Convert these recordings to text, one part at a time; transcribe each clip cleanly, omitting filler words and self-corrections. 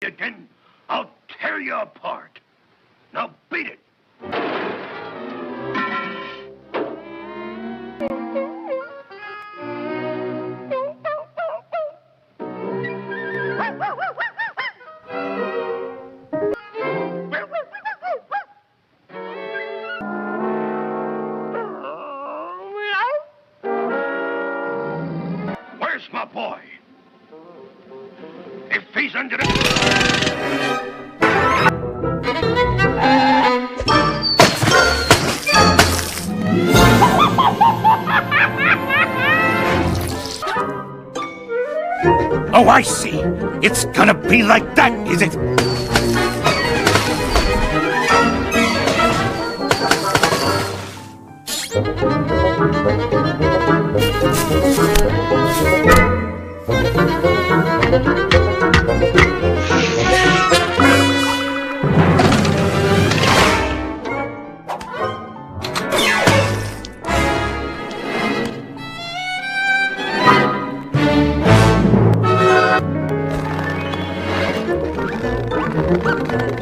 again, I'll tear you apart. Now beat it. Where's my boy? If he's under the... Oh, I see. It's gonna be like that, is it?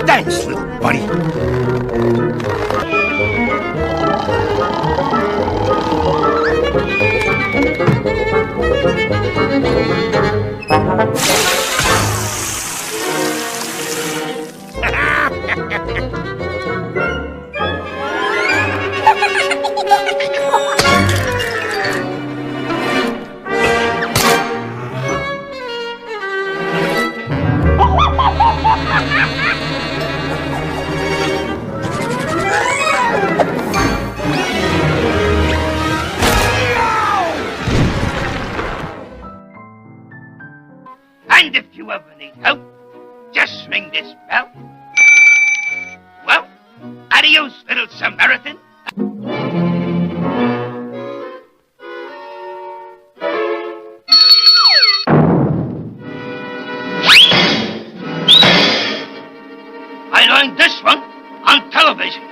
Thanks, little buddy. And if you ever need help, just ring this bell. Well, adios, little Samaritan. I learned this one on television.